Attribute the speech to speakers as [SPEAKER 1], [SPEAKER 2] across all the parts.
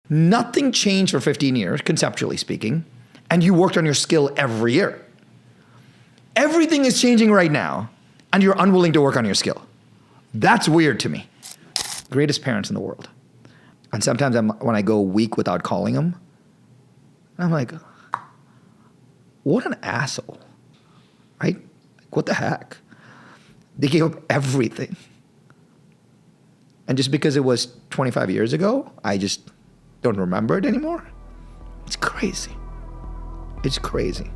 [SPEAKER 1] Nothing changed for 15 years, conceptually speaking, and you worked on your skill every year. Everything is changing right now, and you're unwilling to work on your skill. That's weird to me. Greatest parents in the world. And sometimes when I go a week without calling them, I'm like, what an asshole, right? What the heck? They gave up everything. And just because it was 25 years ago, I just don't remember it anymore. It's crazy. It's crazy.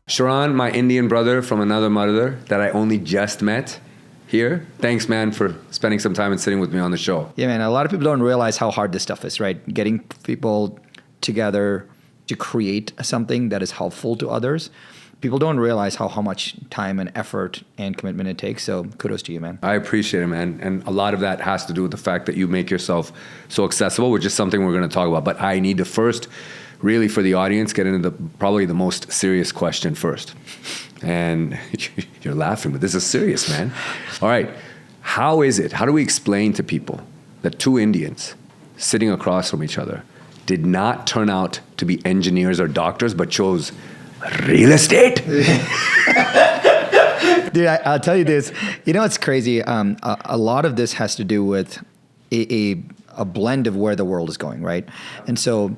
[SPEAKER 2] Sharran, my Indian brother from another mother that I only just met here. Thanks, man, for spending some time and sitting with me on the show.
[SPEAKER 1] Yeah, man. A lot of people don't realize how hard this stuff is, right? Getting people together to create something that is helpful to others. People don't realize how much time and effort and commitment it takes. So kudos to you, man.
[SPEAKER 2] I appreciate it, man. And a lot of that has to do with the fact that you make yourself so accessible, which is something we're going to talk about. But I need to first, really for the audience, get into probably the most serious question first. And you're laughing, but this is serious, man. All right. How do we explain to people that two Indians sitting across from each other did not turn out to be engineers or doctors, but chose real estate?
[SPEAKER 1] Dude, I'll tell you this. You know, it's crazy. A lot of this has to do with a blend of where the world is going, right? And so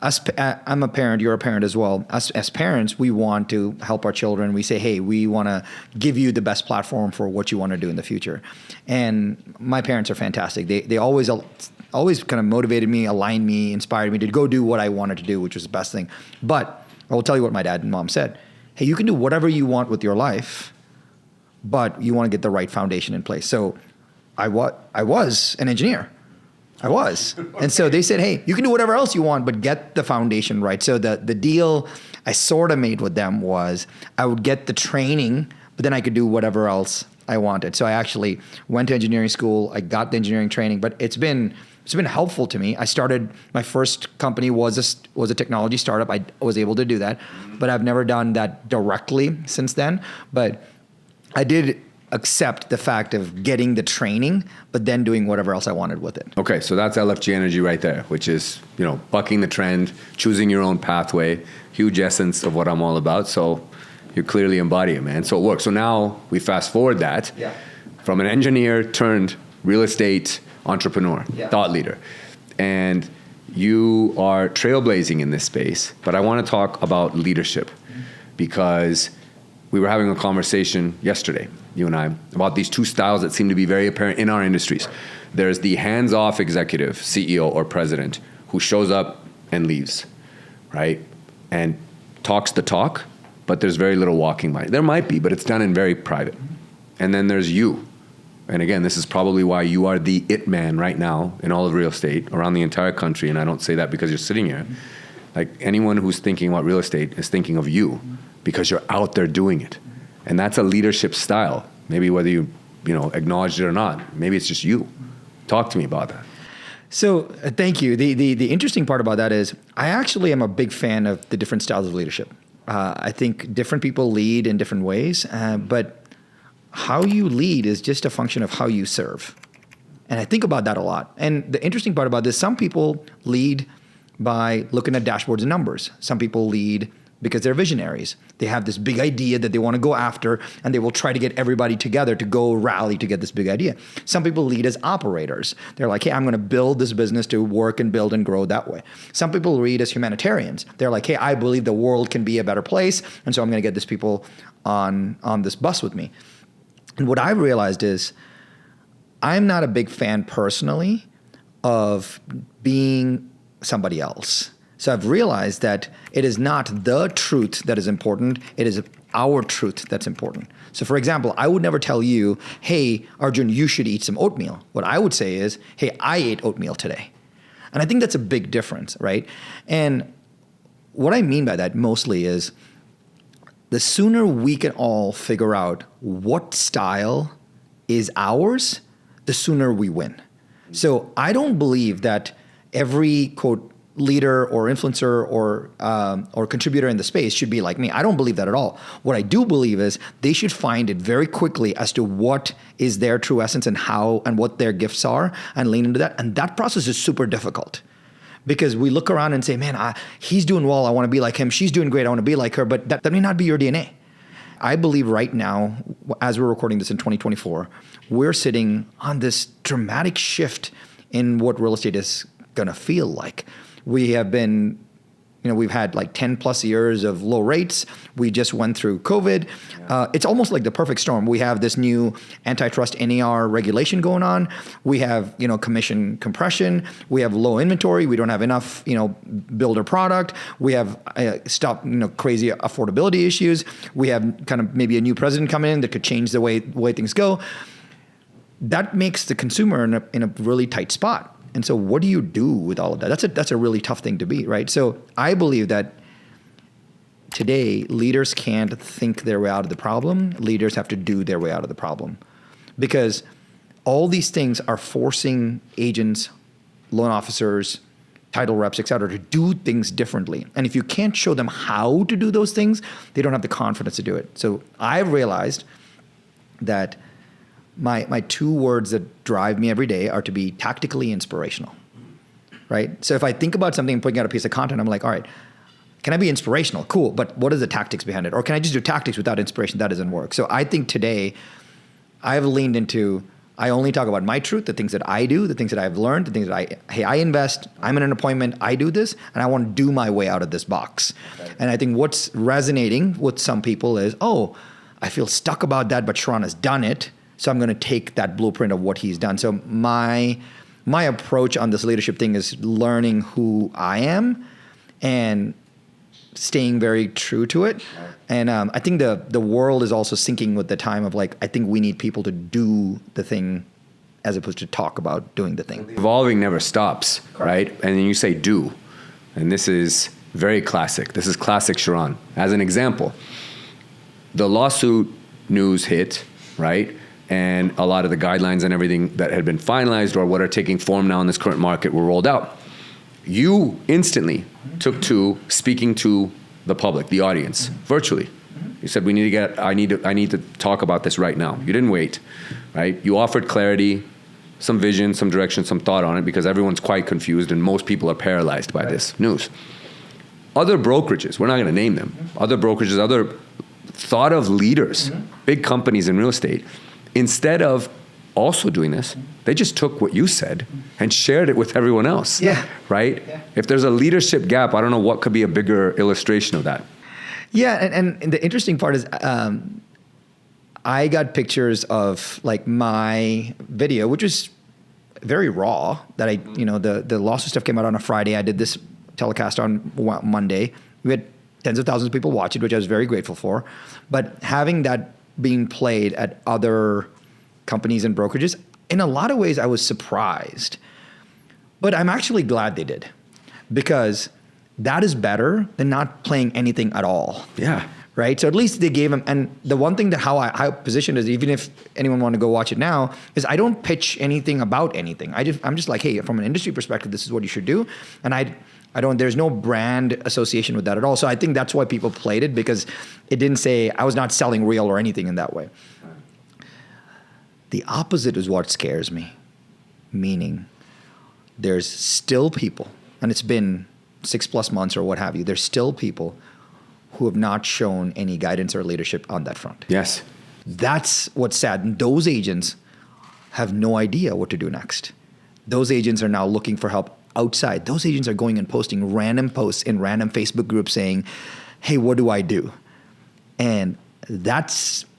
[SPEAKER 1] I'm a parent, you're a parent as well. Us as parents, we want to help our children. We say, hey, we want to give you the best platform for what you want to do in the future. And my parents are fantastic. They always kind of motivated me, aligned me, inspired me to go do what I wanted to do, which was the best thing. But I will tell you what my dad and mom said. Hey, you can do whatever you want with your life, but you want to get the right foundation in place. So I was an engineer. I was. And so they said, hey, you can do whatever else you want, but get the foundation right. So the deal I sort of made with them was I would get the training, but then I could do whatever else I wanted. So I actually went to engineering school. I got the engineering training, but it's been helpful to me. I started, my first company was a technology startup. I was able to do that, but I've never done that directly since then. But I did accept the fact of getting the training, but then doing whatever else I wanted with it.
[SPEAKER 2] Okay, so that's LFG energy right there, which is, bucking the trend, choosing your own pathway, huge essence of what I'm all about. So you clearly embody it, man. So it works. So now we fast forward that from an engineer turned real estate entrepreneur, thought leader. And you are trailblazing in this space, but I want to talk about leadership because we were having a conversation yesterday, you and I, about these two styles that seem to be very apparent in our industries. There's the hands-off executive, CEO or president, who shows up and leaves, right? And talks the talk, but there's very little walking by. There might be, but it's done in very private. And then there's you. And again, this is probably why you are the it man right now in all of real estate around the entire country. And I don't say that because you're sitting here. Like anyone who's thinking about real estate is thinking of you because you're out there doing it. And that's a leadership style. Maybe whether you acknowledged it or not, maybe it's just you. Talk to me about that.
[SPEAKER 1] So thank you. The interesting part about that is I actually am a big fan of the different styles of leadership. I think different people lead in different ways, but how you lead is just a function of how you serve. And I think about that a lot. And the interesting part about this, some people lead by looking at dashboards and numbers. Some people lead because they're visionaries. They have this big idea that they want to go after, and they will try to get everybody together to go rally to get this big idea. Some people lead as operators. They're like, hey, I'm going to build this business to work and build and grow that way. Some people lead as humanitarians. They're like, hey, I believe the world can be a better place, and so I'm going to get these people on this bus with me. And what I've realized is I'm not a big fan personally of being somebody else. So I've realized that it is not the truth that is important. It is our truth that's important. So for example, I would never tell you, hey, Arjun, you should eat some oatmeal. What I would say is, hey, I ate oatmeal today. And I think that's a big difference, right? And what I mean by that mostly is the sooner we can all figure out what style is ours, the sooner we win. So I don't believe that every, quote, leader or influencer or contributor in the space should be like me. I don't believe that at all. What I do believe is they should find it very quickly as to what is their true essence and how and what their gifts are and lean into that. And that process is super difficult because we look around and say, man, he's doing well. I want to be like him. She's doing great. I want to be like her. But that may not be your DNA. I believe right now, as we're recording this in 2024, we're sitting on this dramatic shift in what real estate is going to feel like. We have been, we've had like 10 plus years of low rates. We just went through COVID. It's almost like the perfect storm. We have this new antitrust NAR regulation going on. We have, commission compression. We have low inventory. We don't have enough, builder product. We have crazy affordability issues. We have kind of maybe a new president coming in that could change the way things go. That makes the consumer in a really tight spot. And so what do you do with all of that? That's a really tough thing to be, right? So I believe that today leaders can't think their way out of the problem. Leaders have to do their way out of the problem. Because all these things are forcing agents, loan officers, title reps, et cetera, to do things differently. And if you can't show them how to do those things, they don't have the confidence to do it. So I've realized that my two words that drive me every day are to be tactically inspirational, right? So if I think about something and putting out a piece of content, I'm like, all right, can I be inspirational? Cool, but what is the tactics behind it? Or can I just do tactics without inspiration? That doesn't work. So I think today I've leaned into, I only talk about my truth, the things that I do, the things that I've learned, the things that I invest, I'm in an appointment, I do this, and I want to do my way out of this box. Okay. And I think what's resonating with some people is, oh, I feel stuck about that, but Sharran has done it. So I'm going to take that blueprint of what he's done. So my approach on this leadership thing is learning who I am and staying very true to it. And I think the world is also syncing with the time of like, I think we need people to do the thing as opposed to talk about doing the thing.
[SPEAKER 2] Evolving never stops, right? And then you say do. And this is very classic. This is classic Sharran. As an example, the lawsuit news hit, right? And a lot of the guidelines and everything that had been finalized or what are taking form now in this current market were rolled out. You instantly took to speaking to the public, the audience, virtually. You said, I need to talk about this right now. You didn't wait, right? You offered clarity, some vision, some direction, some thought on it because everyone's quite confused and most people are paralyzed by this news. Other brokerages, we're not going to name them, other brokerages, other thought of leaders, big companies in real estate, instead of also doing this, they just took what you said and shared it with everyone else.
[SPEAKER 1] Yeah.
[SPEAKER 2] Right?
[SPEAKER 1] Yeah.
[SPEAKER 2] If there's a leadership gap, I don't know what could be a bigger illustration of that.
[SPEAKER 1] Yeah, and the interesting part is I got pictures of like my video, which was very raw, that the lawsuit stuff came out on a Friday. I did this telecast on Monday. We had tens of thousands of people watch it, which I was very grateful for. But having that being played at other companies and brokerages, in a lot of ways, I was surprised. But I'm actually glad they did, because that is better than not playing anything at all.
[SPEAKER 2] Yeah.
[SPEAKER 1] Right? So at least they gave them, and the one thing that how I positioned is, even if anyone want to go watch it now, is I don't pitch anything about anything. I'm just like, hey, from an industry perspective, this is what you should do. And there's no brand association with that at all. So I think that's why people played it, because it didn't say, I was not selling real or anything in that way. The opposite is what scares me. Meaning, there's still people, and it's been 6+ months or what have you, there's still people who have not shown any guidance or leadership on that front.
[SPEAKER 2] Yes.
[SPEAKER 1] That's what's sad. And those agents have no idea what to do next. Those agents are now looking for help outside. Those agents are going and posting random posts in random Facebook groups saying, hey, what do I do? And that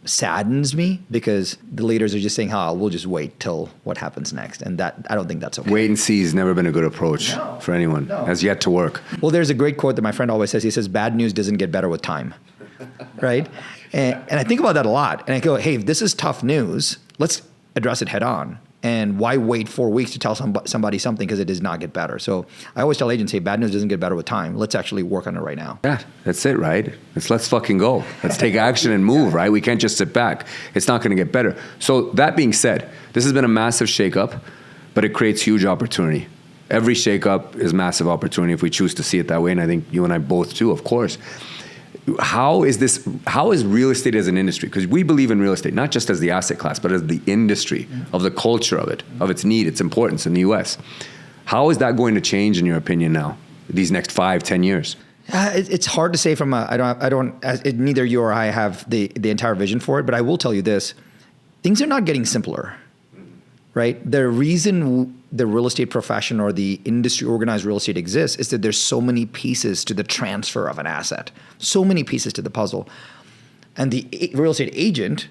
[SPEAKER 1] saddens me, because the leaders are just saying, we'll just wait till what happens next. And that, I don't think that's okay.
[SPEAKER 2] Wait and see has never been a good approach for anyone. No. Has yet to work.
[SPEAKER 1] Well, there's a great quote that my friend always says. He says, bad news doesn't get better with time. Right? And I think about that a lot. And I go, hey, if this is tough news, let's address it head on. And why wait 4 weeks to tell somebody something, because it does not get better? So I always tell agents, hey, bad news doesn't get better with time. Let's actually work on it right now.
[SPEAKER 2] Yeah, that's it, right? Let's fucking go. Let's take action and move, right? We can't just sit back. It's not going to get better. So that being said, this has been a massive shakeup, but it creates huge opportunity. Every shakeup is massive opportunity if we choose to see it that way, and I think you and I both do, of course. How is real estate as an industry? Because we believe in real estate, not just as the asset class, but as the industry, of the culture of it, of its need, its importance in the US. How is that going to change, in your opinion, now, these next 5-10 years?
[SPEAKER 1] It's hard to say from neither you or I have the entire vision for it, but I will tell you this. Things are not getting simpler, right? The reason the real estate profession or the industry organized real estate exists is that there's so many pieces to the transfer of an asset, so many pieces to the puzzle. And the real estate agent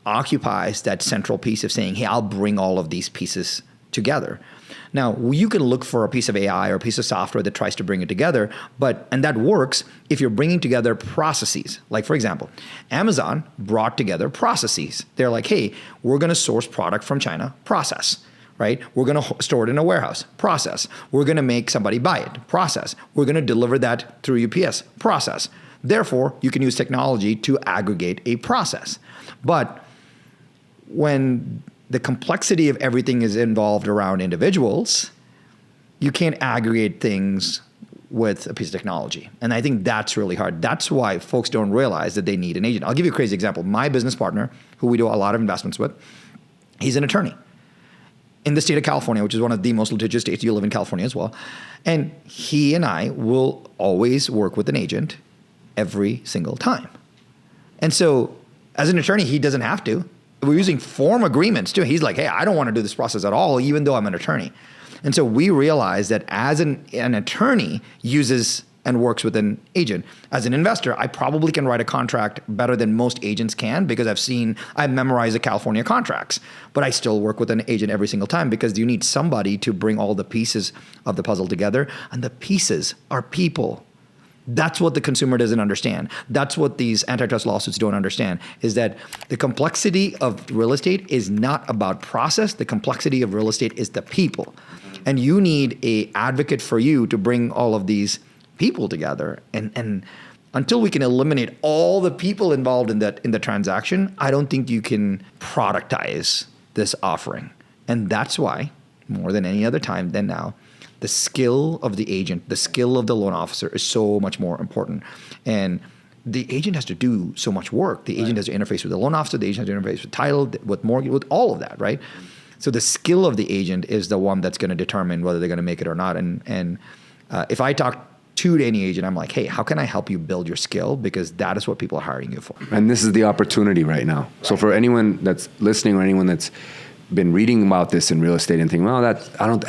[SPEAKER 1] occupies that central piece of saying, hey, I'll bring all of these pieces together. Now, you can look for a piece of AI or a piece of software that tries to bring it together, and that works if you're bringing together processes. Like, for example, Amazon brought together processes. They're like, hey, we're going to source product from China, process, right? We're going to store it in a warehouse, process. We're going to make somebody buy it, process. We're going to deliver that through UPS, process. Therefore, you can use technology to aggregate a process. But when the complexity of everything is involved around individuals, you can't aggregate things with a piece of technology. And I think that's really hard. That's why folks don't realize that they need an agent. I'll give you a crazy example. My business partner, who we do a lot of investments with, he's an attorney in the state of California, which is one of the most litigious states. You live in California as well. And he and I will always work with an agent every single time. And so as an attorney, he doesn't have to. We're using form agreements too. He's like, hey, I don't want to do this process at all, even though I'm an attorney. And so we realize that as an attorney uses and works with an agent, as an investor, I probably can write a contract better than most agents can because I've memorized the California contracts, but I still work with an agent every single time because you need somebody to bring all the pieces of the puzzle together. And the pieces are people. That's what the consumer doesn't understand. That's what these antitrust lawsuits don't understand, is that the complexity of real estate is not about process. The complexity of real estate is the people. And you need an advocate for you to bring all of these people together. And until we can eliminate all the people involved in the transaction, I don't think you can productize this offering. And that's why, more than any other time than now, the skill of the agent, the skill of the loan officer is so much more important. And the agent has to do so much work. The agent has to interface with the loan officer. The agent has to interface with title, with mortgage, with all of that, right? So the skill of the agent is the one that's going to determine whether they're going to make it or not. And if I talk to any agent, I'm like, hey, how can I help you build your skill? Because that is what people are hiring you for.
[SPEAKER 2] And this is the opportunity right now. Right. So for anyone that's listening or anyone that's been reading about this in real estate and thinking, well, I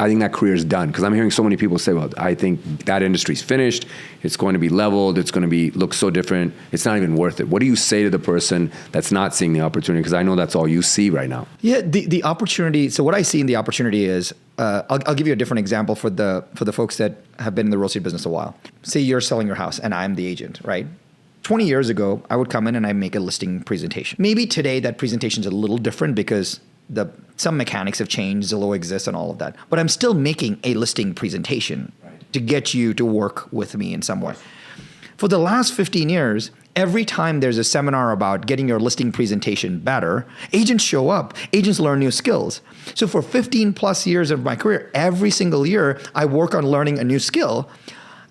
[SPEAKER 2] think that career is done. Because I'm hearing so many people say, well, I think that industry's finished. It's going to be leveled. It's going to look so different. It's not even worth it. What do you say to the person that's not seeing the opportunity? Because I know that's all you see right now.
[SPEAKER 1] Yeah, the opportunity. So what I see in the opportunity is, I'll give you a different example for the folks that have been in the real estate business a while. Say you're selling your house and I'm the agent, right? 20 years ago, I would come in and I make a listing presentation. Maybe today that presentation is a little different because some mechanics have changed, Zillow exists and all of that. But I'm still making a listing presentation to get you to work with me in some way. For the last 15 years, every time there's a seminar about getting your listing presentation better, agents show up. Agents learn new skills. So for 15 plus years of my career, every single year, I work on learning a new skill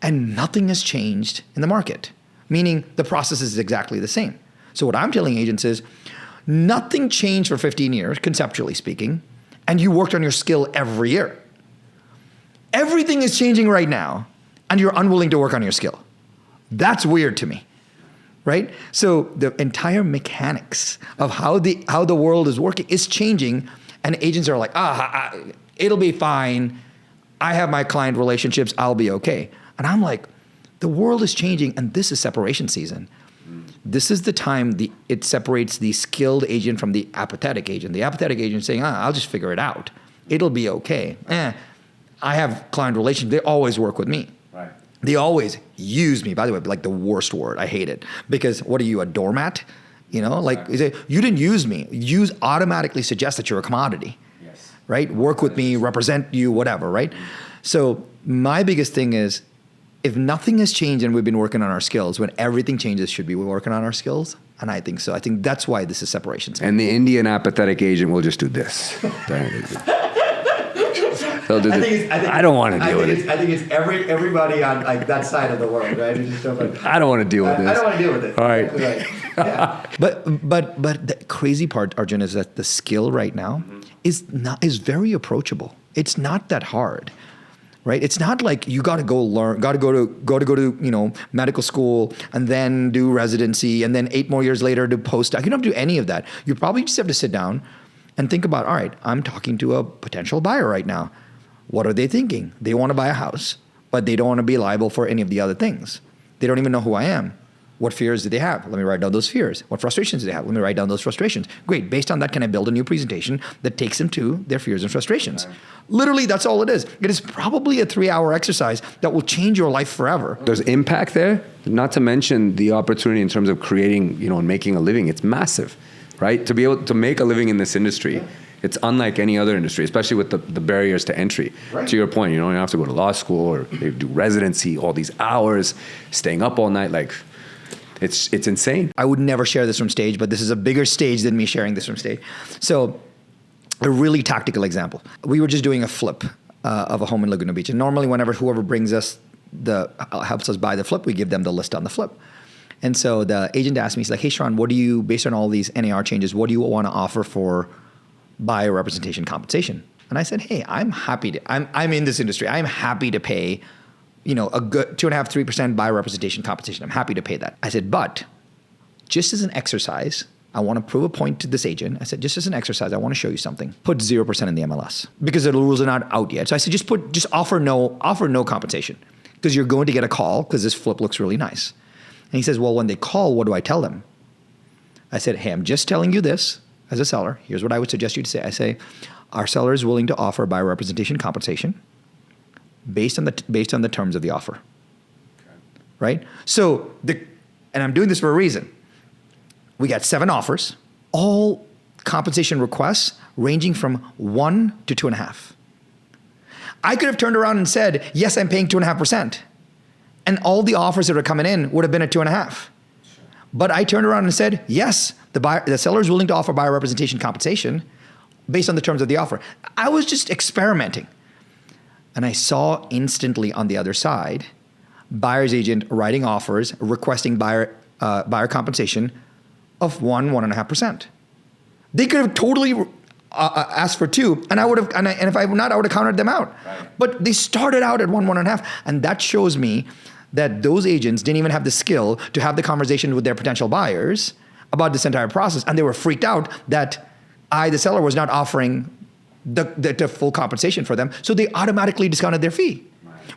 [SPEAKER 1] and nothing has changed in the market, meaning the process is exactly the same. So what I'm telling agents is, nothing changed for 15 years, conceptually speaking, and you worked on your skill every year. Everything is changing right now, and you're unwilling to work on your skill. That's weird to me, right? So the entire mechanics of how the world is working is changing, and agents are like, it'll be fine. I have my client relationships. I'll be okay. And I'm like, the world is changing, and this is separation season. This is the time it separates the skilled agent from the apathetic agent. The apathetic agent is saying, I'll just figure it out. It'll be okay. I have client relations. They always work with me.
[SPEAKER 2] Right.
[SPEAKER 1] They always use me. By the way, like the worst word. I hate it. Because what are you, a doormat? You know, like you say, you didn't use me. Use automatically suggests that you're a commodity. Yes. Right? Work with me, represent you, whatever, right? So my biggest thing is, if nothing has changed and we've been working on our skills, when everything changes, should we be working on our skills? And I think so. I think that's why this is separation.
[SPEAKER 2] And the Indian apathetic agent will just do this. I don't want to deal with it.
[SPEAKER 1] I think it's everybody on like that side of the world, right? It's just so funny.
[SPEAKER 2] I don't want to deal with this.
[SPEAKER 1] I don't want to deal with it.
[SPEAKER 2] All right.
[SPEAKER 1] Yeah. But the crazy part, Arjun, is that the skill right now is very approachable. It's not that hard. Right? It's not like you got to go learn, got to go to medical school and then do residency and then 8 more years later do postdoc. You don't have to do any of that. You probably just have to sit down and think about, all right, I'm talking to a potential buyer right now. What are they thinking? They want to buy a house, but they don't want to be liable for any of the other things. They don't even know who I am. What fears do they have? Let me write down those fears. What frustrations do they have? Let me write down those frustrations. Great. Based on that, can I build a new presentation that takes them to their fears and frustrations? Right. Literally, that's all it is. It is probably a 3-hour exercise that will change your life forever.
[SPEAKER 2] There's impact there, not to mention the opportunity in terms of creating, and making a living. It's massive, right? To be able to make a living in this industry, it's unlike any other industry, especially with the barriers to entry. Right. To your point, you don't have to go to law school or do residency, all these hours, staying up all night, like... It's insane.
[SPEAKER 1] I would never share this from stage, but this is a bigger stage than me sharing this from stage. So a really tactical example. We were just doing a flip of a home in Laguna Beach. And normally whenever whoever brings us helps us buy the flip, we give them the list on the flip. And so the agent asked me, he's like, hey, Sharran, what do you, based on all these NAR changes, what do you want to offer for buyer representation compensation? And I said, hey, I'm happy to, I'm in this industry. I'm happy to pay a good 2.5-3% buyer representation compensation. I'm happy to pay that. I said, but just as an exercise, I want to prove a point to this agent. I said, just as an exercise, I want to show you something. Put 0% in the MLS because the rules are not out yet. So I said, just offer no compensation because you're going to get a call because this flip looks really nice. And he says, well, when they call, what do I tell them? I said, hey, I'm just telling you this as a seller. Here's what I would suggest you to say. I say, our seller is willing to offer buyer representation compensation based on the terms of the offer, right? So and I'm doing this for a reason. We got 7 offers, all compensation requests ranging from 1 to 2.5. I could have turned around and said, yes, I'm paying 2.5%, and all the offers that are coming in would have been at 2.5. But I turned around and said, yes, the seller is willing to offer buyer representation compensation based on the terms of the offer. I was just experimenting. And I saw instantly on the other side, buyer's agent writing offers, requesting buyer compensation of 1.5%. They could have totally asked for 2, and I would have, and if I would not, I would have counted them out. Right. But they started out at 1.5, and that shows me that those agents didn't even have the skill to have the conversation with their potential buyers about this entire process, and they were freaked out that the seller, was not offering the full compensation for them. So they automatically discounted their fee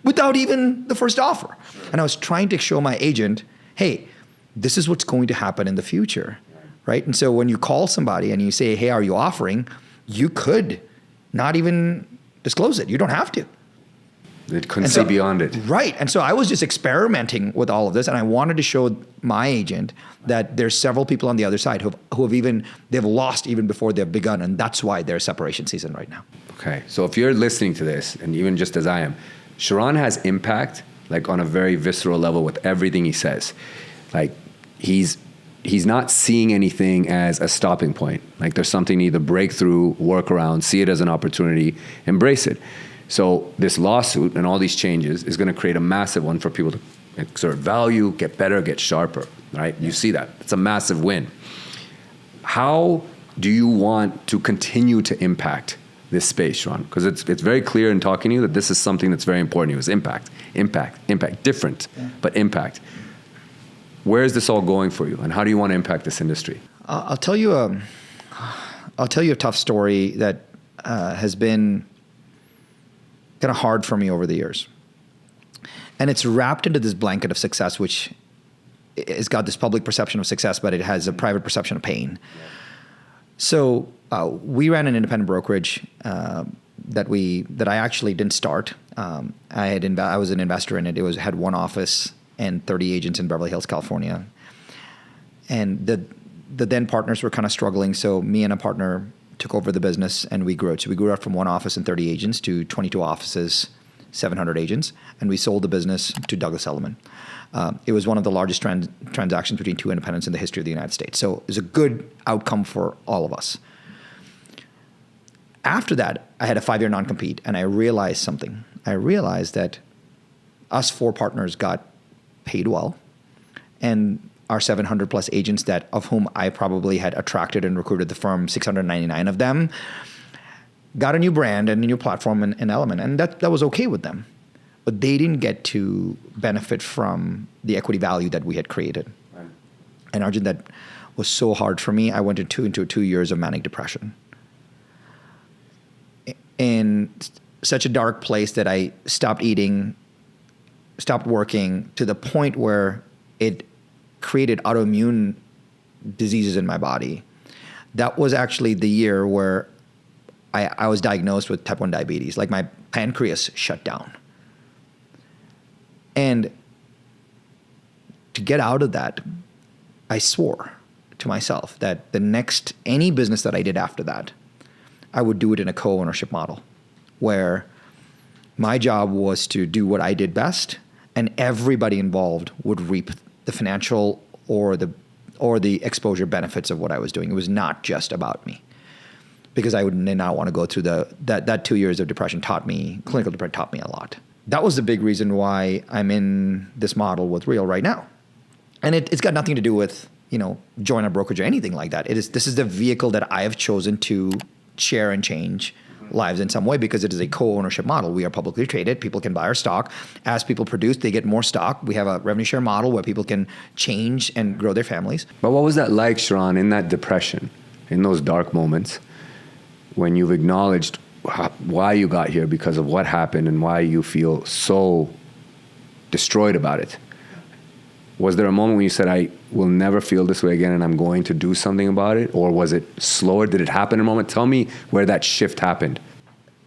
[SPEAKER 1] without even the first offer. Sure. And I was trying to show my agent, hey, this is what's going to happen in the future, right? And so when you call somebody and you say, hey, are you offering? You could not even disclose it. You don't have to.
[SPEAKER 2] It couldn't see beyond it.
[SPEAKER 1] Right. And so I was just experimenting with all of this, and I wanted to show my agent that there's several people on the other side they've lost even before they've begun, and that's why they're separation season right now.
[SPEAKER 2] Okay. So if you're listening to this, and even just as I am, Sharran has impact like on a very visceral level with everything he says. Like he's not seeing anything as a stopping point. Like there's something to either break through, work around, see it as an opportunity, embrace it. So this lawsuit and all these changes is going to create a massive one for people to exert value, get better, get sharper, right? You see that. It's a massive win. How do you want to continue to impact this space, Sharran? Because it's very clear in talking to you that this is something that's very important to you, is impact, different, but impact. Where is this all going for you, and how do you want to impact this industry?
[SPEAKER 1] I'll tell you a tough story that has been kind of hard for me over the years. And it's wrapped into this blanket of success, which has got this public perception of success, but it has a private perception of pain. So we ran an independent brokerage that I actually didn't start. I was an investor in it. It had 1 office and 30 agents in Beverly Hills, California. And the then partners were kind of struggling. So me and a partner took over the business and we grew it. So we grew up from 1 office and 30 agents to 22 offices, 700 agents, and we sold the business to Douglas Elliman. It was one of the largest transactions between 2 independents in the history of the United States. So it was a good outcome for all of us. after that, I had a 5-year non-compete, and I realized something. I realized that us 4 partners got paid well, and our 700 plus agents that of whom I probably had attracted and recruited the firm, 699 of them, got a new brand and a new platform and element, and that was okay with them. But they didn't get to benefit from the equity value that we had created. Right. And Arjun, that was so hard for me. I went into 2 years of manic depression. In such a dark place that I stopped eating, stopped working, to the point where it created autoimmune diseases in my body. That was actually the year where I was diagnosed with type 1 diabetes. Like, my pancreas shut down. And to get out of that, I swore to myself that any business that I did after that, I would do it in a co-ownership model where my job was to do what I did best, and everybody involved would reap the financial or the exposure benefits of what I was doing. It was not just about me, because I did not want to go through that 2 years of depression. Clinical depression taught me a lot. That was the big reason why I'm in this model with Real right now. And it's got nothing to do with, join a brokerage or anything like that. This is the vehicle that I have chosen to share and change lives in some way, because it is a co-ownership model. We are publicly traded. People can buy our stock. As people produce, they get more stock. We have a revenue share model where people can change and grow their families.
[SPEAKER 2] But what was that like, Sharran, in that depression, in those dark moments, when you've acknowledged why you got here because of what happened and why you feel so destroyed about it? Was there a moment when you said, I will never feel this way again and I'm going to do something about it? Or was it slower? Did it happen in a moment? Tell me where that shift happened.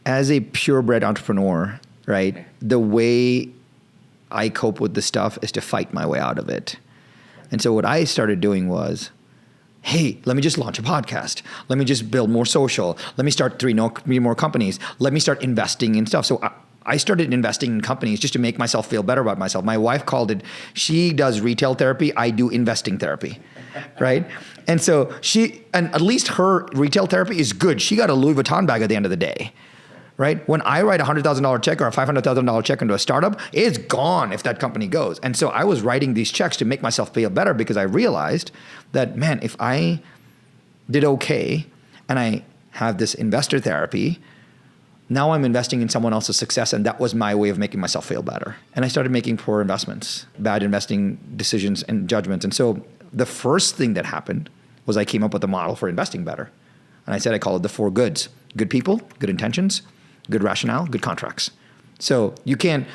[SPEAKER 1] As a purebred entrepreneur, right, the way I cope with this stuff is to fight my way out of it. And so what I started doing was, hey, let me just launch a podcast. Let me just build more social. Let me start 3 more companies. Let me start investing in stuff. So I started investing in companies just to make myself feel better about myself. My wife called it, she does retail therapy, I do investing therapy, right? And so and at least her retail therapy is good. She got a Louis Vuitton bag at the end of the day, right? When I write a $100,000 check or a $500,000 check into a startup, it's gone if that company goes. And so I was writing these checks to make myself feel better, because I realized that, man, if I did okay and I have this investor therapy, now I'm investing in someone else's success, and that was my way of making myself feel better. And I started making poor investments, bad investing decisions and judgments. And so the first thing that happened was I came up with a model for investing better. And I said I call it the 4 goods: good people, good intentions, good rationale, good contracts. So you can't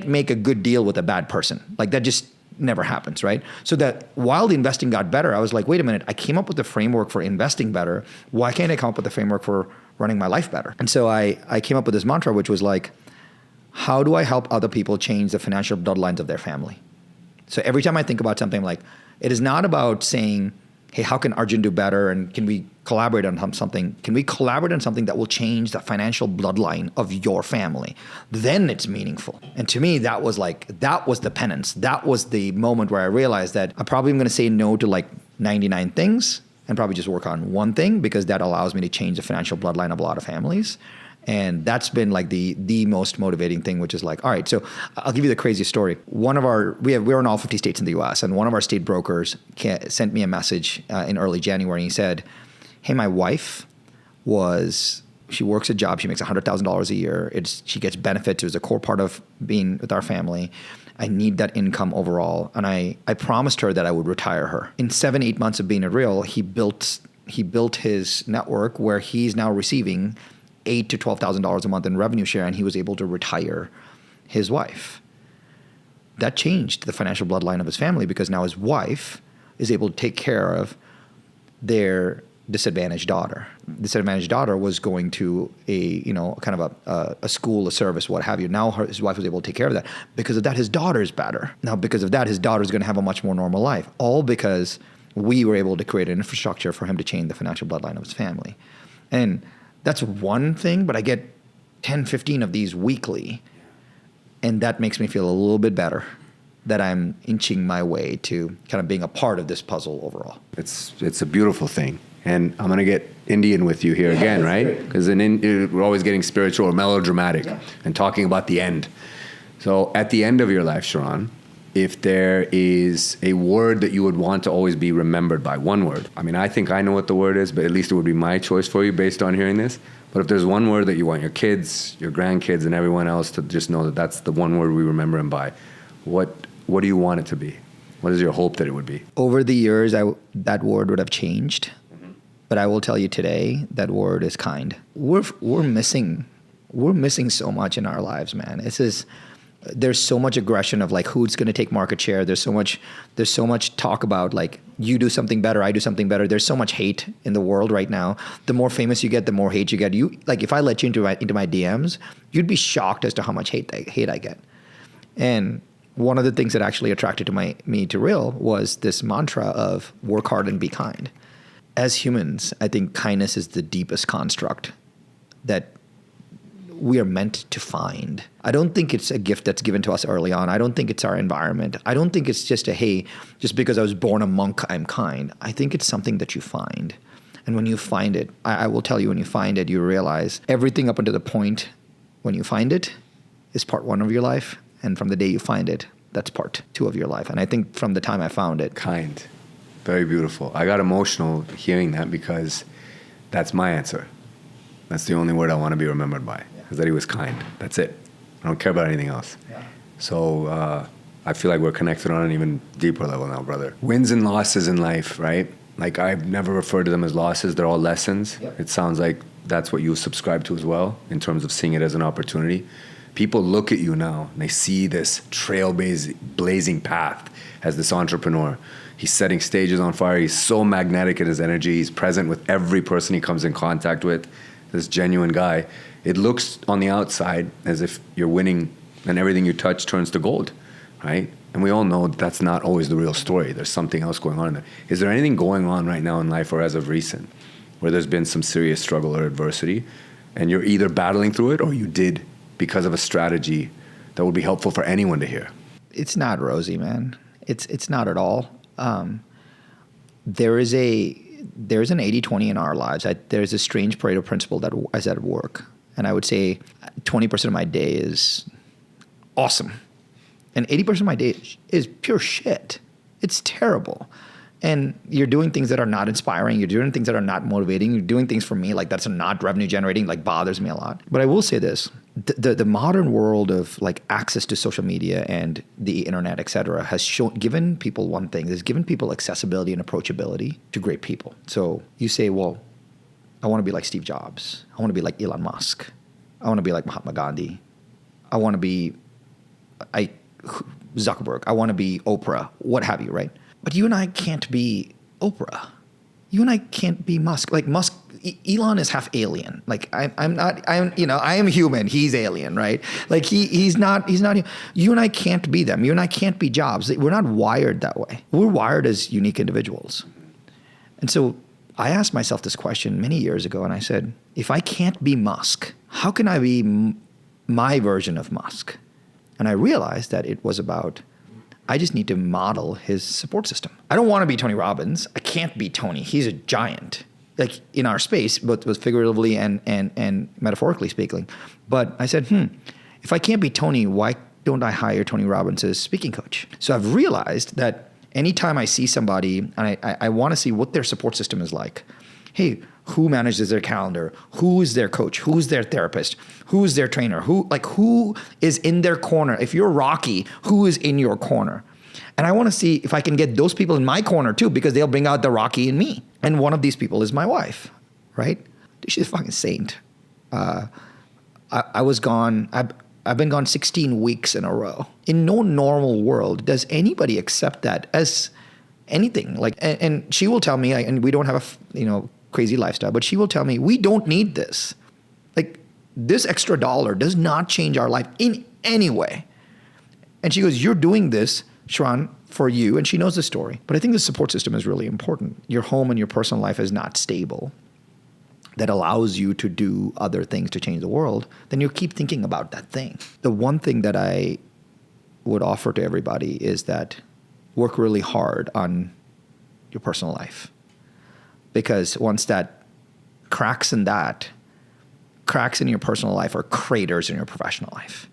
[SPEAKER 1] make a good deal with a bad person. Like, that just never happens, right? So that while the investing got better, I was like, wait a minute, I came up with the framework for investing better. Why can't I come up with the framework for running my life better? And so I came up with this mantra, which was like, how do I help other people change the financial bloodlines of their family? So every time I think about something, like, it is not about saying, hey, how can Arjun do better? And can we collaborate on something? Can we collaborate on something that will change the financial bloodline of your family? Then it's meaningful. And to me, that was the penance. That was the moment where I realized that I probably am going to say no to like 99 things and probably just work on one thing, because that allows me to change the financial bloodline of a lot of families. And that's been like the most motivating thing, which is like, all right, so I'll give you the craziest story. We're in all 50 states in the US, and one of our state brokers sent me a message in early January, and he said, hey, my wife she works a job, she makes $100,000 a year. She gets benefits. It was a core part of being with our family. I need that income overall. And I promised her that I would retire her. In 7-8 months of being at Real, he built his network where he's now receiving $8,000 to $12,000 a month in revenue share, and he was able to retire his wife. That changed the financial bloodline of his family, because now his wife is able to take care of their disadvantaged daughter. Disadvantaged daughter was going to a school, a service, what have you. Now his wife was able to take care of that. Because of that, his daughter's better. Now, because of that, his daughter's going to have a much more normal life. All because we were able to create an infrastructure for him to change the financial bloodline of his family. And that's one thing, but I get 10, 15 of these weekly. And that makes me feel a little bit better that I'm inching my way to kind of being a part of this puzzle overall.
[SPEAKER 2] It's a beautiful thing. And I'm going to get Indian with you here again, right? Because we're always getting spiritual or melodramatic and talking about the end. So at the end of your life, Sharran, if there is a word that you would want to always be remembered by, one word. I mean, I think I know what the word is, but at least it would be my choice for you based on hearing this. But if there's one word that you want your kids, your grandkids, and everyone else to just know that that's the one word we remember him by, what do you want it to be? What is your hope that it would be?
[SPEAKER 1] Over the years, that word would have changed. But I will tell you today, that word is kind. We're missing so much in our lives, man. There's so much aggression of like who's going to take market share. There's so much talk about like you do something better, I do something better. There's so much hate in the world right now. The more famous you get, the more hate you get. Like if I let you into my DMs, you'd be shocked as to how much hate I get. And one of the things that actually attracted me to Real was this mantra of work hard and be kind. As humans, I think kindness is the deepest construct that we are meant to find. I don't think it's a gift that's given to us early on. I don't think it's our environment. I don't think it's just just because I was born a monk, I'm kind. I think it's something that you find. And when you find it, I will tell you, when you find it, you realize everything up until the point when you find it is part one of your life. And from the day you find it, that's part two of your life. And I think from the time I found it.
[SPEAKER 2] Kind. Very beautiful. I got emotional hearing that because that's my answer. That's the only word I want to be remembered by, is that he was kind. That's it. I don't care about anything else. Yeah. So I feel like we're connected on an even deeper level now, brother. Wins and losses in life, right? Like I've never referred to them as losses. They're all lessons. Yep. It sounds like that's what you subscribe to as well in terms of seeing it as an opportunity. People look at you now and they see this trailblazing path as this entrepreneur. He's setting stages on fire. He's so magnetic in his energy. He's present with every person he comes in contact with. This genuine guy. It looks on the outside as if you're winning and everything you touch turns to gold, right? And we all know that's not always the real story. There's something else going on in there. Is there anything going on right now in life or as of recent where there's been some serious struggle or adversity and you're either battling through it or you did because of a strategy that would be helpful for anyone to hear? It's
[SPEAKER 1] not rosy, man. It's not at all. There's an 80-20 in our lives. There's a strange Pareto principle that is at work. And I would say 20% of my day is awesome. And 80% of my day is pure shit. It's terrible. And you're doing things that are not inspiring. You're doing things that are not motivating. You're doing things for me like that's not revenue generating, like bothers me a lot. But I will say this. The modern world of like access to social media and the internet, et cetera, has given people one thing. It's given people accessibility and approachability to great people. So you say, well, I want to be like Steve Jobs. I want to be like Elon Musk. I want to be like Mahatma Gandhi. I want to be Zuckerberg. I want to be Oprah, what have you, right? But you and I can't be Oprah. You and I can't be Musk. Like Musk, Elon is half alien. Like I am human. He's alien, right? Like he's not. You and I can't be them. You and I can't be Jobs. We're not wired that way. We're wired as unique individuals. And so I asked myself this question many years ago, and I said, if I can't be Musk, how can I be my version of Musk? And I realized that it was about, I just need to model his support system. I don't want to be Tony Robbins. I can't be Tony. He's a giant, like in our space, both figuratively and metaphorically speaking. But I said, if I can't be Tony, why don't I hire Tony Robbins as speaking coach? So I've realized that anytime I see somebody and I want to see what their support system is like, hey, who manages their calendar? Who is their coach? Who's their therapist? Who's their trainer? Who is in their corner? If you're Rocky, who is in your corner? And I want to see if I can get those people in my corner too, because they'll bring out the Rocky in me. And one of these people is my wife, right? She's a fucking saint. I was gone. I've been gone 16 weeks in a row. In no normal world does anybody accept that as anything. Like, and she will tell me, and we don't have a crazy lifestyle, but she will tell me we don't need this. Like, this extra dollar does not change our life in any way. And she goes, "You're doing this, Sharran, for you." And she knows the story. But I think the support system is really important. Your home and your personal life is not stable. That allows you to do other things to change the world, then you keep thinking about that thing. The one thing that I would offer to everybody is that work really hard on your personal life. because once that cracks in your personal life are craters in your professional life,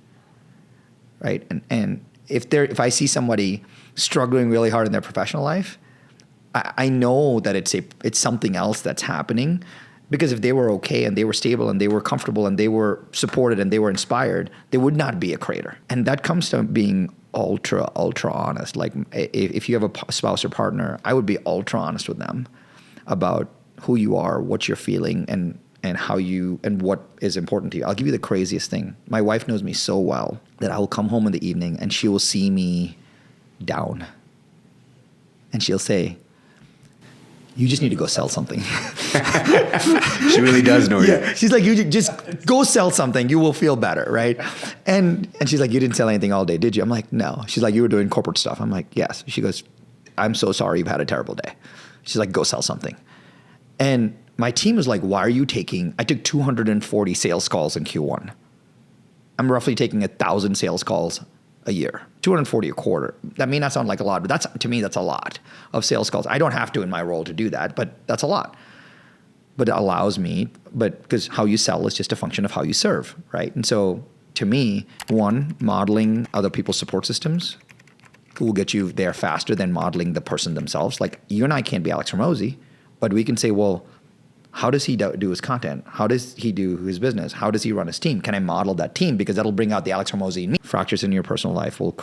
[SPEAKER 1] right? And if I see somebody struggling really hard in their professional life, I know that it's something else that's happening, because if they were okay and they were stable and they were comfortable and they were supported and they were inspired, they would not be a crater. And that comes to being ultra honest. Like if you have a spouse or partner, I would be ultra honest with them about who you are, what you're feeling, and how you, and what is important to you. I'll give you the craziest thing. My wife knows me so well that I will come home in the evening and she will see me down. And she'll say, you just need to go sell something.
[SPEAKER 2] She really does know you.
[SPEAKER 1] She's like, you just go sell something. You will feel better, right? And she's like, you didn't sell anything all day, did you? I'm like, no. She's like, you were doing corporate stuff. I'm like, yes. She goes, I'm so sorry you've had a terrible day. She's like, go sell something. And my team was like, why are you I took 240 sales calls in Q1. I'm roughly taking 1,000 sales calls a year, 240 a quarter. That may not sound like a lot, but to me, that's a lot of sales calls. I don't have to in my role to do that, but that's a lot. But it allows me, because how you sell is just a function of how you serve, right? And so to me, one, modeling other people's support systems will get you there faster than modeling the person themselves. Like you and I can't be Alex Hormozi, but we can say, well, how does he do his content? How does he do his business? How does he run his team? Can I model that team? Because that'll bring out the Alex Hormozi in me. Fractures in your personal life will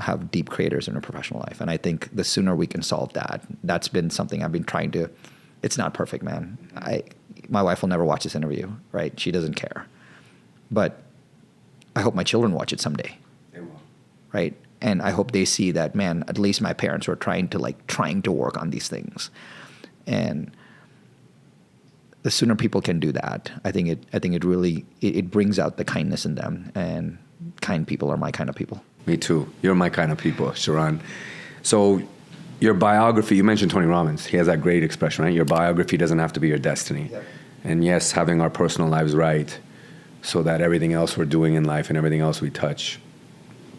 [SPEAKER 1] have deep craters in your professional life. And I think the sooner we can solve that, that's been something I've been trying to. It's not perfect, man. My wife will never watch this interview, right? She doesn't care. But I hope my children watch it someday.
[SPEAKER 2] They will.
[SPEAKER 1] Right? And I hope they see that, man, at least my parents were trying to work on these things. And the sooner people can do that, I think it really brings out the kindness in them, and kind people are my kind of people.
[SPEAKER 2] Me too. You're my kind of people, Sharran. So your biography, you mentioned Tony Robbins. He has that great expression, right? Your biography doesn't have to be your destiny. Yeah. And yes, having our personal lives right so that everything else we're doing in life and everything else we touch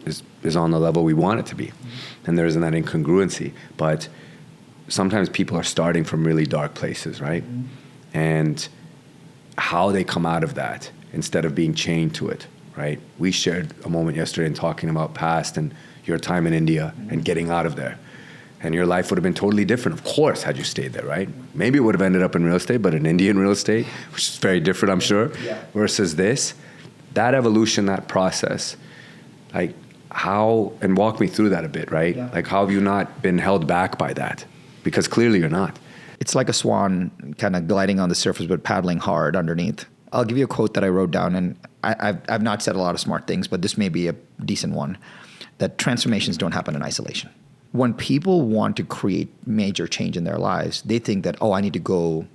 [SPEAKER 2] is on the level we want it to be. Mm-hmm. And there isn't that incongruency. But sometimes people are starting from really dark places, right? Mm-hmm. And how they come out of that instead of being chained to it, right? We shared a moment yesterday in talking about past and your time in India and getting out of there. And your life would have been totally different, of course, had you stayed there, right? Maybe it would have ended up in real estate, but in Indian real estate, which is very different, I'm sure, versus this. That evolution, that process, like how, and walk me through that a bit, right? Yeah. Like how have you not been held back by that? Because clearly you're not.
[SPEAKER 1] It's like a swan kind of gliding on the surface but paddling hard underneath. I'll give you a quote that I wrote down, and I've not said a lot of smart things, but this may be a decent one, that transformations don't happen in isolation. When people want to create major change in their lives, they think that, I need to go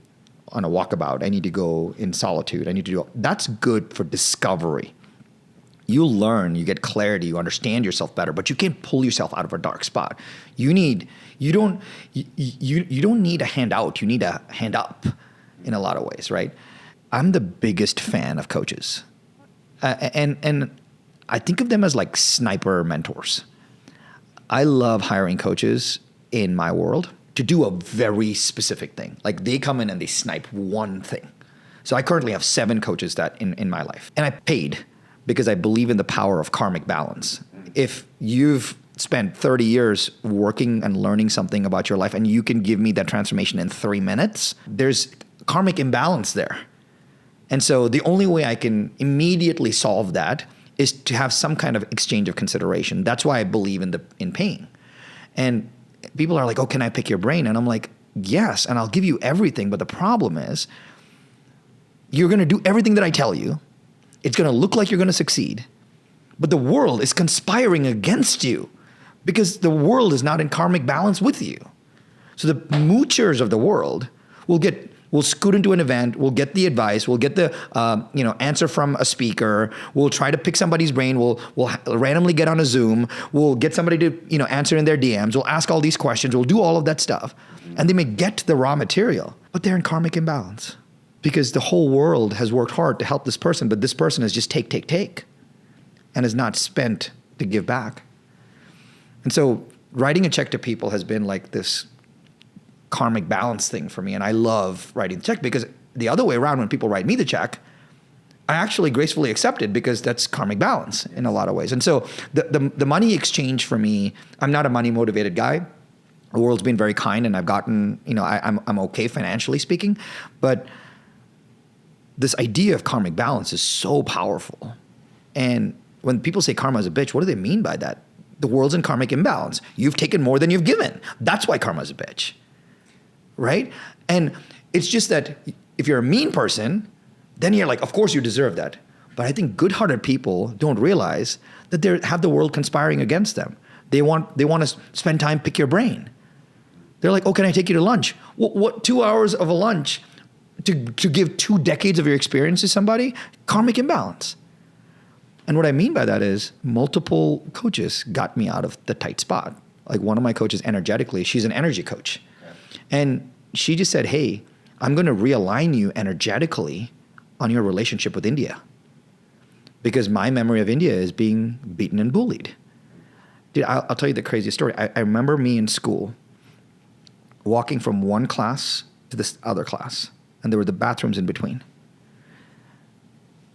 [SPEAKER 1] on a walkabout. I need to go in solitude. I need to do. That's good for discovery. You learn, you get clarity, you understand yourself better, but you can't pull yourself out of a dark spot. You don't need a hand out. You need a hand up in a lot of ways, right? I'm the biggest fan of coaches. And I think of them as like sniper mentors. I love hiring coaches in my world to do a very specific thing. Like they come in and they snipe one thing. So I currently have 7 coaches that in my life. And I paid because I believe in the power of karmic balance. If you've spent 30 years working and learning something about your life and you can give me that transformation in 3 minutes, there's karmic imbalance there. And so the only way I can immediately solve that is to have some kind of exchange of consideration. That's why I believe in paying. And people are like, can I pick your brain? And I'm like, yes, and I'll give you everything. But the problem is you're going to do everything that I tell you. It's going to look like you're going to succeed. But the world is conspiring against you because the world is not in karmic balance with you. So the moochers of the world will scoot into an event, we'll get the advice, we'll get the answer from a speaker, we'll try to pick somebody's brain, we'll randomly get on a Zoom, we'll get somebody to answer in their DMs, we'll ask all these questions, we'll do all of that stuff. And they may get to the raw material, but they're in karmic imbalance because the whole world has worked hard to help this person, but this person is just take, and has not spent to give back. And so writing a check to people has been like this karmic balance thing for me. And I love writing the check, because the other way around, when people write me the check, I actually gracefully accept it, because that's karmic balance in a lot of ways. And so the money exchange for me, I'm not a money motivated guy. The world's been very kind, and I've gotten, I'm okay financially speaking, but this idea of karmic balance is so powerful. And when people say karma is a bitch, what do they mean by that? The world's in karmic imbalance. You've taken more than you've given. That's why karma is a bitch, right? And it's just that if you're a mean person, then you're like, of course you deserve that. But I think good-hearted people don't realize that they have the world conspiring against them. They want to spend time, pick your brain. They're like, oh, can I take you to lunch? What 2 hours of a lunch to give 2 decades of your experience to somebody? Karmic imbalance. And what I mean by that is multiple coaches got me out of the tight spot. Like one of my coaches energetically, she's an energy coach. And she just said, hey, I'm going to realign you energetically on your relationship with India. Because my memory of India is being beaten and bullied. Dude, I'll tell you the craziest story. I remember me in school walking from one class to this other class, and there were the bathrooms in between.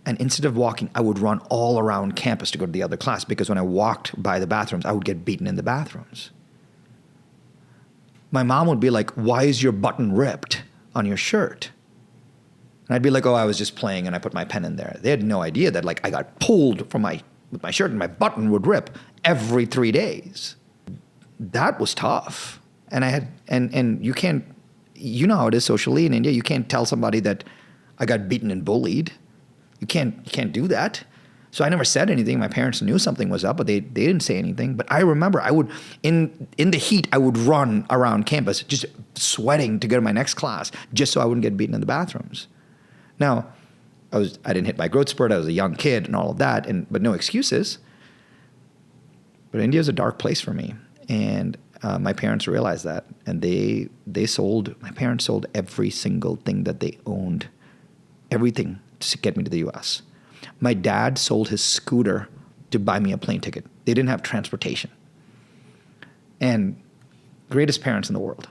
[SPEAKER 1] And instead of walking, I would run all around campus to go to the other class, because when I walked by the bathrooms, I would get beaten in the bathrooms. My mom would be like, why is your button ripped on your shirt? And I'd be like, oh, I was just playing and I put my pen in there. They had no idea that like I got pulled from with my shirt and my button would rip every 3 days. That was tough. And I had, and you can't, you know how it is socially in India. You can't tell somebody that I got beaten and bullied. You can't do that. So I never said anything. My parents knew something was up, but they didn't say anything. But I remember I would, in the heat, I would run around campus just sweating to go to my next class just so I wouldn't get beaten in the bathrooms. Now, I didn't hit my growth spurt. I was a young kid and all of that, but no excuses. But India is a dark place for me. And my parents realized that. And my parents sold every single thing that they owned, everything to get me to the US. My dad sold his scooter to buy me a plane ticket. They didn't have transportation. And greatest parents in the world.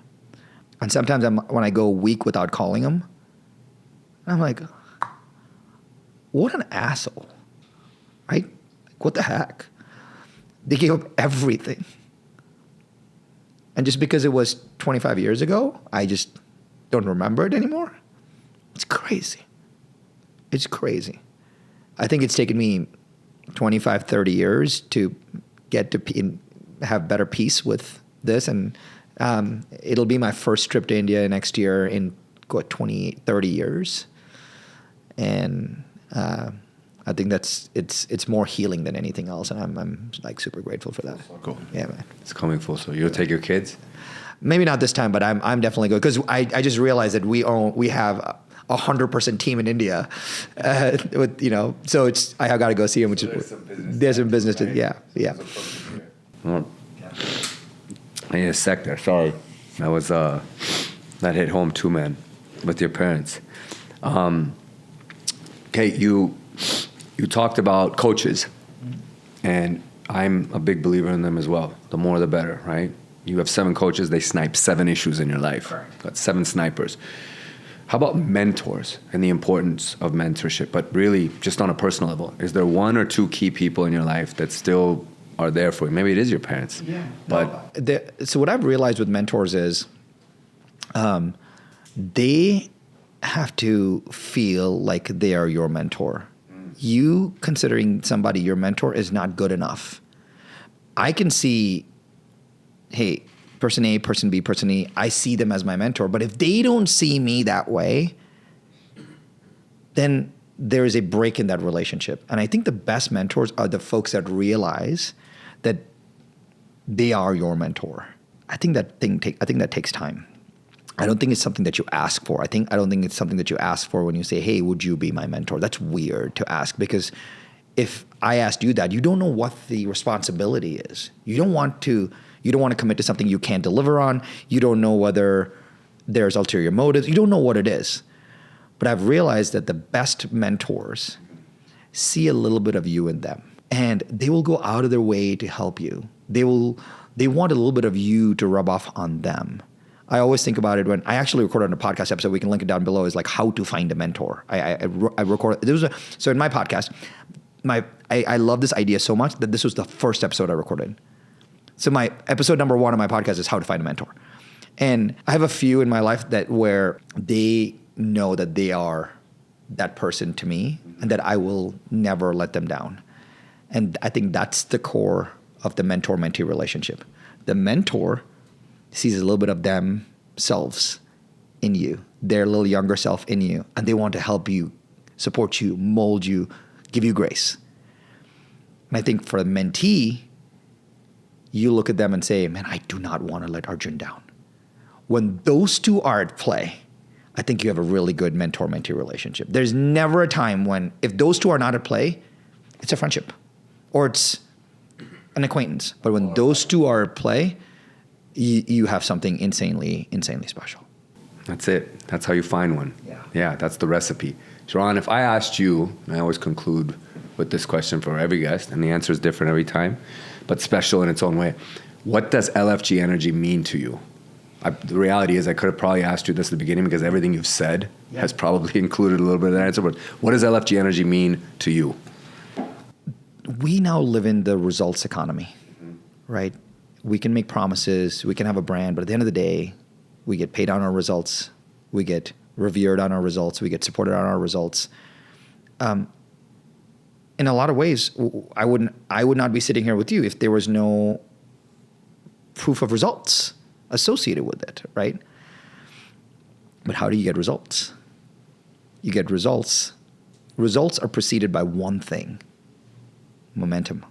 [SPEAKER 1] And sometimes when I go a week without calling them, I'm like, what an asshole, right? What the heck? They gave up everything. And just because it was 25 years ago, I just don't remember it anymore. It's crazy. It's crazy. I think it's taken me 25, 30 years to get to have better peace with this. And it'll be my first trip to India next year in 28, 30 years. And I think it's more healing than anything else, and I'm like super grateful for that.
[SPEAKER 2] Cool.
[SPEAKER 1] Yeah, man.
[SPEAKER 2] It's coming full. So you'll take your kids?
[SPEAKER 1] Maybe not this time, but I'm definitely good, because I just realized that we have 100% team in India, with so it's I got to go see them. Which there's some business to yeah.
[SPEAKER 2] Well, I need a sec there. Sorry, that was that hit home too, man, with your parents. Okay, you talked about coaches, and I'm a big believer in them as well. The more, the better, right? You have 7 coaches, they snipe 7 issues in your life. Correct. Got 7 snipers. How about mentors and the importance of mentorship, but really just on a personal level? Is there 1 or 2 key people in your life that still are there for you? Maybe it is your parents. Yeah.
[SPEAKER 1] But so what I've realized with mentors is they have to feel like they are your mentor. You considering somebody your mentor is not good enough. I can see, hey, person A, person B, person E, I see them as my mentor. But if they don't see me that way, then there is a break in that relationship. And I think the best mentors are the folks that realize that they are your mentor. I think that takes time. I don't think it's something that you ask for. I don't think it's something that you ask for when you say, hey, would you be my mentor? That's weird to ask, because if I asked you that, you don't know what the responsibility is. You don't want to commit to something you can't deliver on. You don't know whether there's ulterior motives. You don't know what it is. But I've realized that the best mentors see a little bit of you in them, and they will go out of their way to help you. They want a little bit of you to rub off on them. I always think about it when I actually recorded a podcast episode. We can link it down below. Is like how to find a mentor. I recorded. So in my podcast, I love this idea so much that this was the first episode I recorded. So my episode number 1 of my podcast is how to find a mentor. And I have a few in my life that where they know that they are that person to me and that I will never let them down. And I think that's the core of the mentor-mentee relationship. The mentor sees a little bit of themselves in you, their little younger self in you, and they want to help you, support you, mold you, give you grace. And I think for the mentee, you look at them and say, man, I do not want to let Arjun down. When those two are at play, I think you have a really good mentor-mentee relationship. There's never a time when, if those two are not at play, it's a friendship or it's an acquaintance. But when those two are at play, you have something insanely, insanely special.
[SPEAKER 2] That's it. That's how you find one. Yeah, that's the recipe. Sharran, if I asked you, and I always conclude with this question for every guest, and the answer is different every time, but special in its own way. What does LFG energy mean to you? The reality is I could have probably asked you this at the beginning because everything you've said has probably included a little bit of that answer, but what does LFG energy mean to you?
[SPEAKER 1] We now live in the results economy, right? We can make promises, we can have a brand, but at the end of the day, we get paid on our results, we get revered on our results, we get supported on our results. In a lot of ways, I would not be sitting here with you if there was no proof of results associated with it, right? But how do you get results? You get results. Results are preceded by one thing: momentum.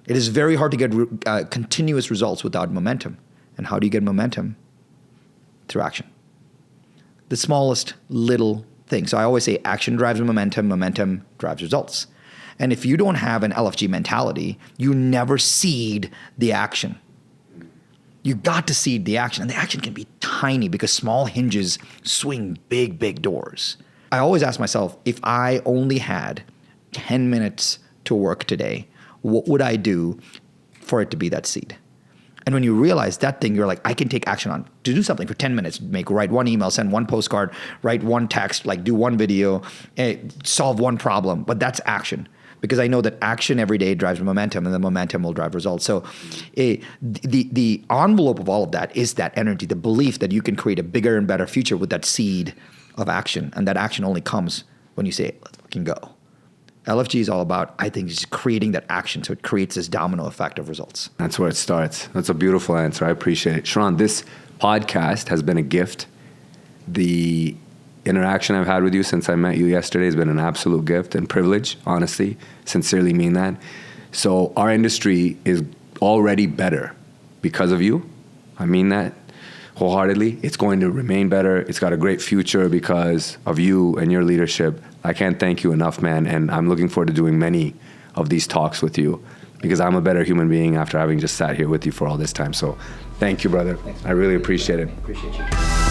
[SPEAKER 1] It is very hard to get continuous results without momentum. And how do you get momentum? Through action. The smallest little thing. So I always say action drives momentum, momentum drives results. And if you don't have an LFG mentality, you never seed the action. You got to seed the action. And the action can be tiny because small hinges swing big, big doors. I always ask myself, if I only had 10 minutes to work today, what would I do for it to be that seed? And when you realize that thing, you're like, I can take action on to do something for 10 minutes, write one email, send one postcard, write one text, like do one video, solve one problem. But that's action, because I know that action every day drives momentum, and the momentum will drive results. So the envelope of all of that is that energy, the belief that you can create a bigger and better future with that seed of action. And that action only comes when you say, let's fucking go. LFG is all about, I think, just creating that action so it creates this domino effect of results.
[SPEAKER 2] That's where it starts. That's a beautiful answer. I appreciate it. Sharran, this podcast has been a gift. The interaction I've had with you since I met you yesterday has been an absolute gift and privilege, honestly. Sincerely mean that. So our industry is already better because of you. I mean that wholeheartedly. It's going to remain better. It's got a great future because of you and your leadership. I can't thank you enough, man. And I'm looking forward to doing many of these talks with you because I'm a better human being after having just sat here with you for all this time. So thank you, brother.
[SPEAKER 1] Thanks,
[SPEAKER 2] I really appreciate it.
[SPEAKER 1] Appreciate you.